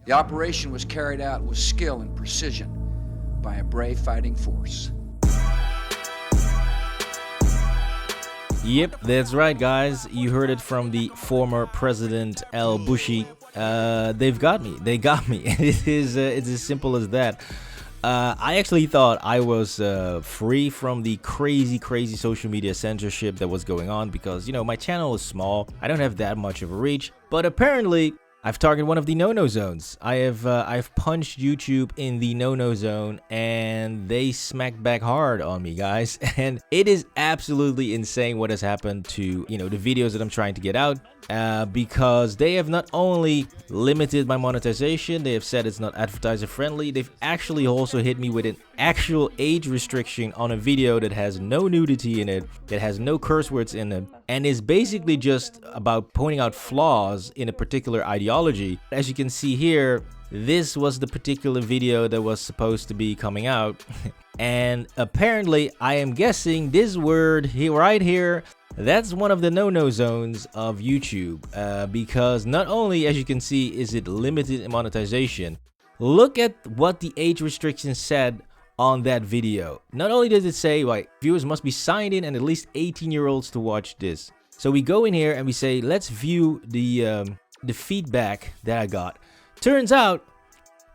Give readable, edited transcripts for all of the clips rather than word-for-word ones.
The operation was carried out with skill and precision by a brave fighting force. Yep, that's right, guys. You heard it from the former President al-Bushi. They've got me. They got me. It's as simple as that. I actually thought I was free from the crazy social media censorship that was going on because, you know, my channel is small. I don't have that much of a reach. But apparently, I've targeted one of the no-no zones. I've punched YouTube in the no-no zone, and they smacked back hard on me, guys. And it is absolutely insane what has happened to, you know, the videos that I'm trying to get out, because they have not only limited my monetization, they have said it's not advertiser friendly. They've actually also hit me with an actual age restriction on a video that has no nudity in it, that has no curse words in it, and is basically just about pointing out flaws in a particular ideology. As you can see here, this was the particular video that was supposed to be coming out. And apparently, I am guessing this word here, right here, that's one of the no-no zones of YouTube, because not only, as you can see, is it limited in monetization, look at what the age restriction said on that video. Not only does it say, like, viewers must be signed in and at least 18-year-olds to watch this. So we go in here and we say, let's view the feedback that I got. Turns out,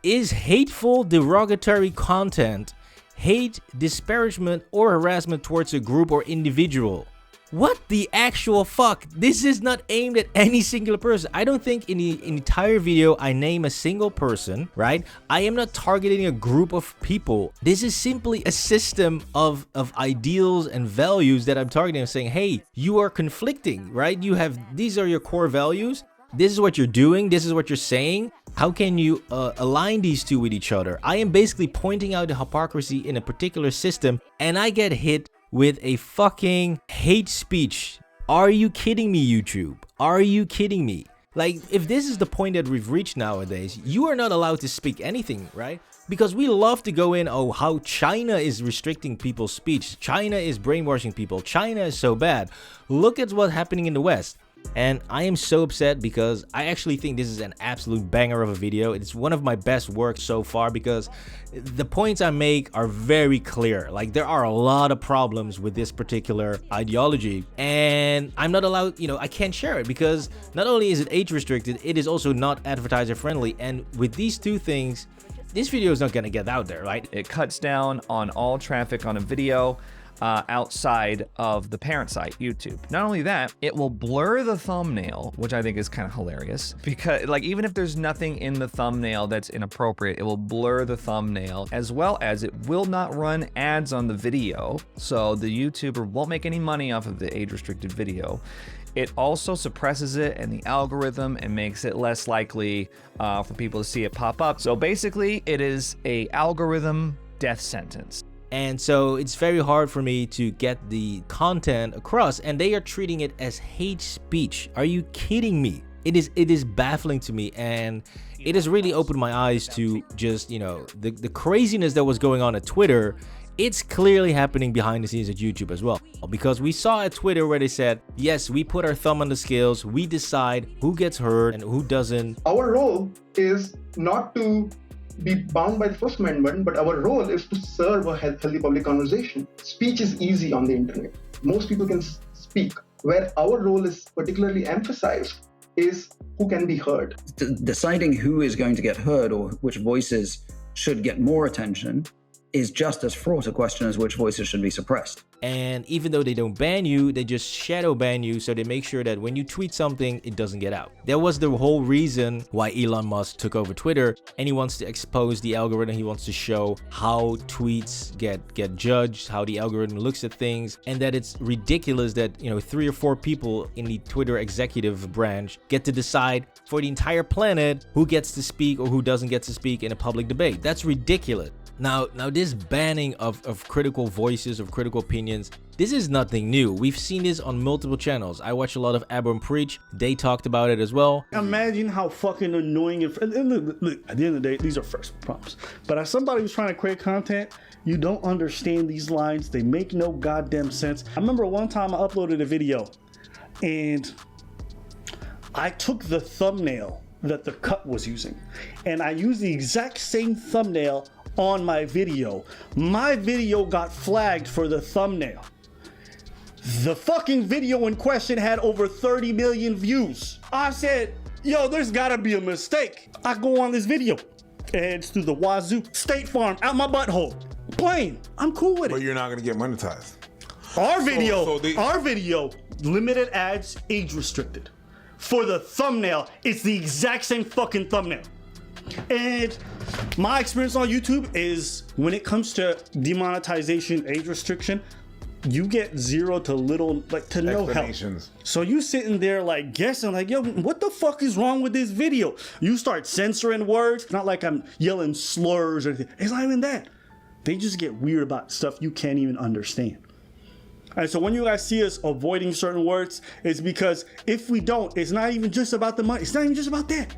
is hateful, derogatory content hate, disparagement, or harassment towards a group or individual? What the actual fuck? This is not aimed at any singular person. I don't think in the entire video I name a single person, right? I am not targeting a group of people. This is simply a system of ideals and values that I'm targeting. I'm saying, hey, you are conflicting, right? You have, these are your core values. This is what you're doing. This is what you're saying. How can you align these two with each other? I am basically pointing out the hypocrisy in a particular system, and I get hit with a fucking hate speech. Are you kidding me, YouTube? Are you kidding me? Like, if this is the point that we've reached nowadays, you are not allowed to speak anything, right? Because we love to go in, oh, how China is restricting people's speech. China is brainwashing people. China is so bad. Look at what's happening in the West. And I am so upset because I actually think this is an absolute banger of a video. It's one of my best works so far because the points I make are very clear. Like, there are a lot of problems with this particular ideology, and I'm not allowed, you know, I can't share it because not only is it age restricted, it is also not advertiser friendly. And with these two things, this video is not going to get out there, right? It cuts down on all traffic on a video outside of the parent site, YouTube. Not only that, it will blur the thumbnail, which I think is kind of hilarious because, like, even if there's nothing in the thumbnail that's inappropriate, it will blur the thumbnail, as well as it will not run ads on the video. So the YouTuber won't make any money off of the age-restricted video. It also suppresses it in the algorithm and makes it less likely for people to see it pop up. So basically, it is a algorithm death sentence. And so it's very hard for me to get the content across, and they are treating it as hate speech. Are you kidding me? It is baffling to me, and it has really opened my eyes to just, you know, the craziness that was going on at Twitter. It's clearly happening behind the scenes at YouTube as well, because we saw at Twitter where they said, yes, we put our thumb on the scales, we decide who gets heard and who doesn't. Our role is not to be bound by the First Amendment, but our role is to serve a healthy public conversation. Speech is easy on the internet. Most people can speak. Where our role is particularly emphasized is who can be heard. Deciding who is going to get heard or which voices should get more attention is just as fraught a question as which voices should be suppressed. And even though they don't ban you, they just shadow ban you, so they make sure that when you tweet something, it doesn't get out. That was the whole reason why Elon Musk took over Twitter, and he wants to expose the algorithm. He wants to show how tweets get judged, how the algorithm looks at things, and that it's ridiculous that, you know, 3 or 4 people in the Twitter executive branch get to decide for the entire planet who gets to speak or who doesn't get to speak in a public debate. That's ridiculous. Now this banning of critical voices, of critical opinions, this is nothing new. We've seen this on multiple channels. I watch a lot of Abram Preach. They talked about it as well. Imagine how fucking annoying it is. Look, at the end of the day, these are first prompts. But as somebody who's trying to create content, you don't understand these lines. They make no goddamn sense. I remember one time I uploaded a video and I took the thumbnail that the cut was using. And I used the exact same thumbnail on my video. My video got flagged for the thumbnail. The fucking video in question had over 30 million views. I said, yo, there's gotta be a mistake. I go on this video, and it's through the wazoo. State Farm, out my butthole. Plain, I'm cool with it. But you're not gonna get monetized. Our video, limited ads, age restricted. For the thumbnail, it's the exact same fucking thumbnail. And my experience on YouTube is when it comes to demonetization, age restriction, you get zero to little, like to no help. So you sitting there like guessing like, yo, what the fuck is wrong with this video? You start censoring words. Not like I'm yelling slurs or anything. It's not even that. They just get weird about stuff you can't even understand. And so when you guys see us avoiding certain words, it's because if we don't, it's not even just about the money. It's not even just about that.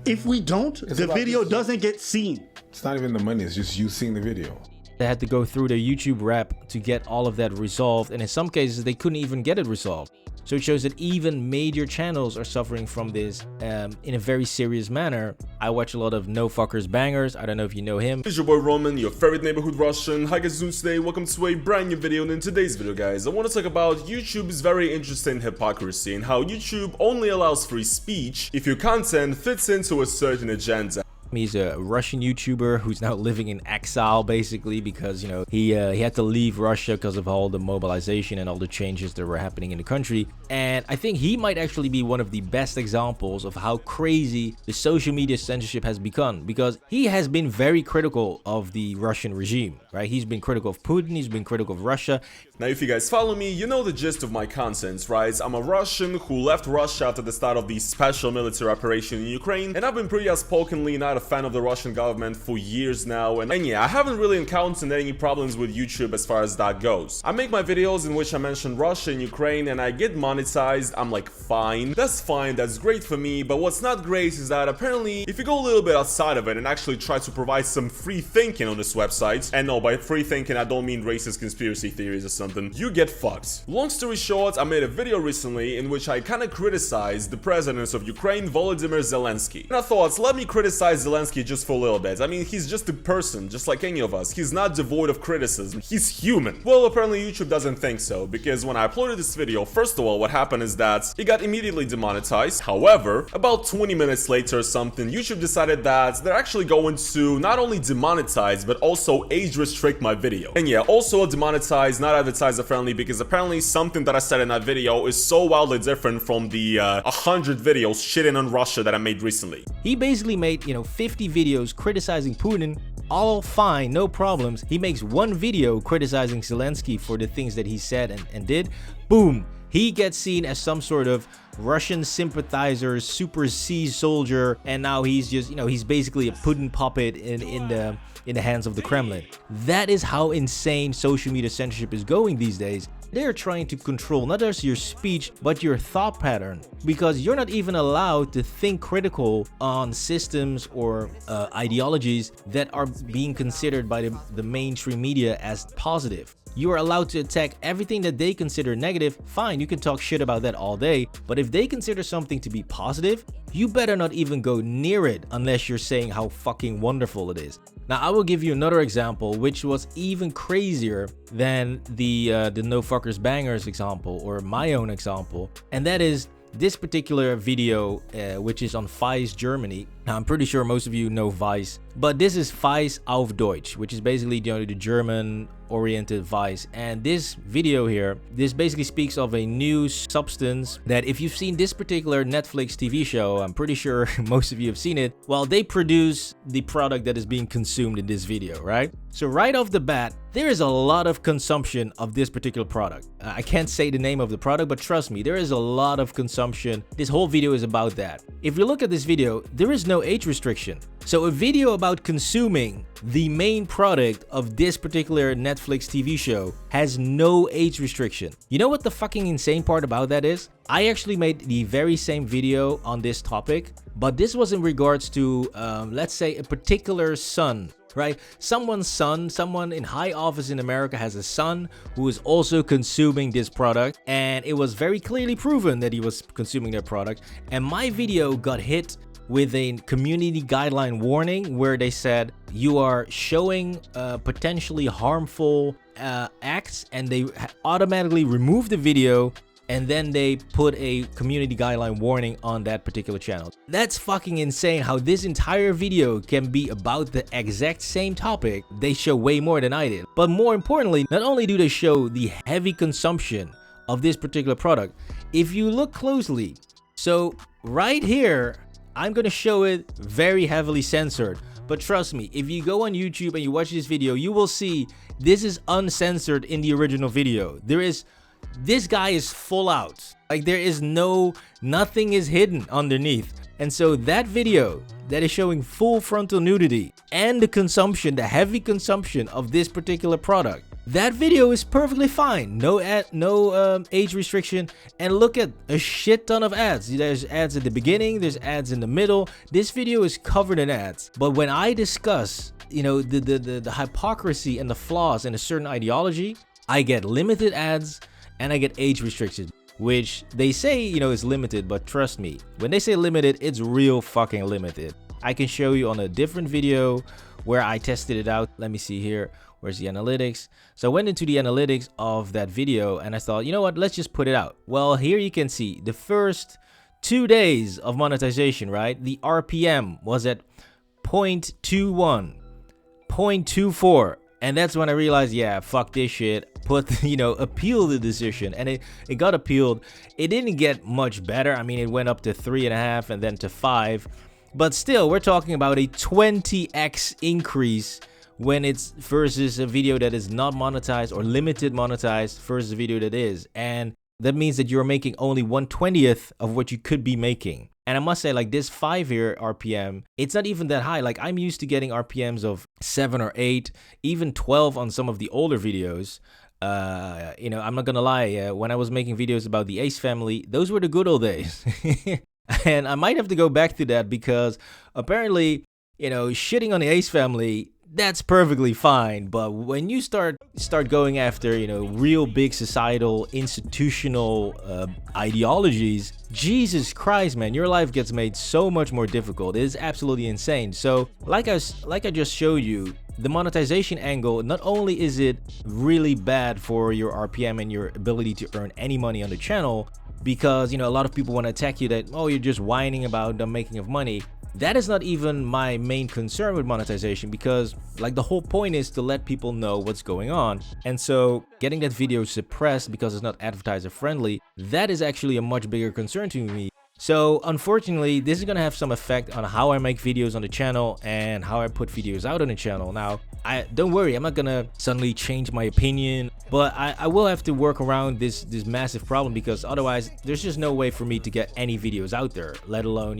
If we don't, the video doesn't get seen. It's not even the money, it's just you seeing the video. They had to go through their YouTube rep to get all of that resolved, and in some cases they couldn't even get it resolved. So it shows that even major channels are suffering from this in a very serious manner. I watch a lot of No Fuckers Bangers. I don't know if you know him. It's your boy Roman, your favorite neighborhood Russian. Hi guys, today welcome to a brand new video, and in today's video guys I want to talk about YouTube's very interesting hypocrisy and how YouTube only allows free speech if your content fits into a certain agenda. He's a Russian YouTuber who's now living in exile, basically, because, you know, he had to leave Russia because of all the mobilization and all the changes that were happening in the country. And I think he might actually be one of the best examples of how crazy the social media censorship has become, because he has been very critical of the Russian regime, right? He's been critical of Putin, he's been critical of Russia. Now, if you guys follow me, you know the gist of my content, right? I'm a Russian who left Russia after the start of the special military operation in Ukraine, and I've been pretty outspokenly not a fan of the Russian government for years now, and yeah, I haven't really encountered any problems with YouTube as far as that goes. I make my videos in which I mention Russia and Ukraine and I get monetized. I'm like, fine, that's great for me, but what's not great is that apparently if you go a little bit outside of it and actually try to provide some free thinking on this website, and no, by free thinking I don't mean racist conspiracy theories or something, you get fucked. Long story short, I made a video recently in which I kind of criticized the president of Ukraine, Volodymyr Zelensky. And I thought, let me criticize Zelensky just for a little bit. I mean, he's just a person, just like any of us. He's not devoid of criticism. He's human. Well, apparently YouTube doesn't think so, because when I uploaded this video, first of all, what happened is that it got immediately demonetized. However, about 20 minutes later or something, YouTube decided that they're actually going to not only demonetize, but also age restrict my video. And yeah, also demonetize, not advertiser friendly, because apparently something that I said in that video is so wildly different from the 100 videos shitting on Russia that I made recently. He basically made, 50 videos criticizing Putin, all fine, no problems. He makes one video criticizing Zelensky for the things that he said and did. Boom, he gets seen as some sort of Russian sympathizer, super sea soldier, and now he's just, he's basically a Putin puppet in the hands of the Kremlin. That is how insane social media censorship is going these days. They're trying to control not just your speech, but your thought pattern, because you're not even allowed to think critical on systems or ideologies that are being considered by the mainstream media as positive. You are allowed to attack everything that they consider negative. Fine, you can talk shit about that all day, but if they consider something to be positive, you better not even go near it unless you're saying how fucking wonderful it is. Now, I will give you another example, which was even crazier than the No Fuckers Bangers example, or my own example, and that is this particular video, which is on Vice Germany. Now, I'm pretty sure most of you know Vice, but this is Vice auf Deutsch, which is basically the German-oriented Vice. And this video here, this basically speaks of a new substance that, if you've seen this particular Netflix TV show, I'm pretty sure most of you have seen it. Well, they produce the product that is being consumed in this video, right? So right off the bat, there is a lot of consumption of this particular product. I can't say the name of the product, but trust me, there is a lot of consumption. This whole video is about that. If you look at this video, there is no age restriction. So a video about consuming the main product of this particular Netflix TV show has no age restriction. You know what the fucking insane part about that is? I actually made the very same video on this topic, but this was in regards to, let's say, a particular son. Right? Someone's son, someone in high office in America has a son who is also consuming this product, and it was very clearly proven that he was consuming their product, and my video got hit with a community guideline warning where they said you are showing potentially harmful acts, and they automatically remove the video, and then they put a community guideline warning on that particular channel. That's fucking insane how this entire video can be about the exact same topic. They show way more than I did. But more importantly, not only do they show the heavy consumption of this particular product, if you look closely, so right here, I'm gonna show it very heavily censored. But trust me, if you go on YouTube and you watch this video, you will see this is uncensored in the original video. This guy is full out. Like, there is nothing is hidden underneath. And so that video that is showing full frontal nudity and the heavy consumption of this particular product, that video is perfectly fine. No age restriction. And look at a shit ton of ads. There's ads at the beginning, there's ads in the middle. This video is covered in ads. But when I discuss, the hypocrisy and the flaws in a certain ideology, I get limited ads and I get age restrictions, which they say, is limited, but trust me, when they say limited, it's real fucking limited. I can show you on a different video where I tested it out. Let me see here. Where's the analytics? So I went into the analytics of that video and I thought, you know what, let's just put it out. Well, here you can see the first 2 days of monetization, right? The RPM was at 0.21, 0.24. And that's when I realized, yeah, fuck this shit. Appeal the decision. And it got appealed. It didn't get much better. I mean, it went up to 3.5 and then to 5. But still, we're talking about a 20x increase when it's versus a video that is not monetized or limited monetized versus a video that is. And that means that you're making only 1/20th of what you could be making. And I must say, like, this 5-year RPM, it's not even that high. Like, I'm used to getting RPMs of 7 or 8, even 12 on some of the older videos. I'm not gonna lie, when I was making videos about the Ace family, those were the good old days. And I might have to go back to that because apparently, shitting on the Ace family, that's perfectly fine. But when you start going after, real big societal, institutional ideologies, Jesus Christ, man, your life gets made so much more difficult. It is absolutely insane. So like I just showed you, the monetization angle, not only is it really bad for your RPM and your ability to earn any money on the channel, because, a lot of people want to attack you that, oh, you're just whining about the making of money. That is not even my main concern with monetization, because like the whole point is to let people know what's going on. And so getting that video suppressed because it's not advertiser friendly, that is actually a much bigger concern to me. So unfortunately, this is going to have some effect on how I make videos on the channel and how I put videos out on the channel. Now, don't worry, I'm not going to suddenly change my opinion, but I will have to work around this massive problem, because otherwise there's just no way for me to get any videos out there, let alone,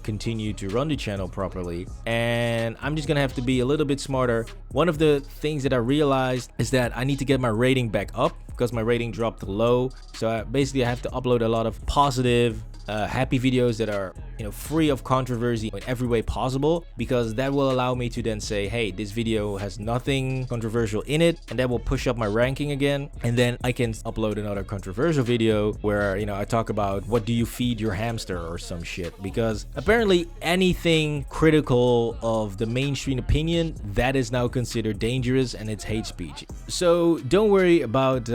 continue to run the channel properly. And I'm just going to have to be a little bit smarter. One of the things that I realized is that I need to get my rating back up, because my rating dropped low. So I have to upload a lot of positive, happy videos that are free of controversy in every way possible, because that will allow me to then say, hey, this video has nothing controversial in it, and that will push up my ranking again. And then I can upload another controversial video where I talk about what do you feed your hamster or some shit, because apparently anything critical of the mainstream opinion, that is now considered dangerous and it's hate speech. So don't worry about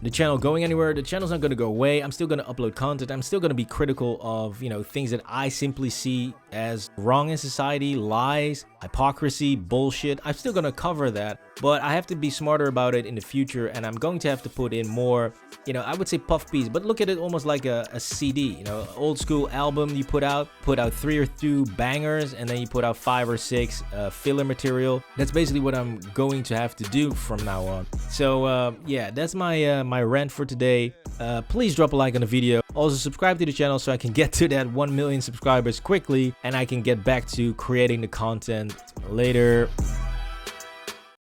the channel going anywhere. The channel's not going to go away. I'm still going to upload content. I'm still going to be critical of, things that I simply see as wrong in society, lies, hypocrisy, bullshit. I'm still going to cover that, but I have to be smarter about it in the future, and I'm going to have to put in more, I would say puff piece, but look at it almost like a CD, old school album. You put out 3 or 2 bangers, and then you put out 5 or 6 filler material. That's basically what I'm going to have to do from now on. So yeah, that's my rant for today. Please drop a like on the video. Also subscribe to the channel so I can get to that 1 million subscribers quickly, and I can get back to creating the content later.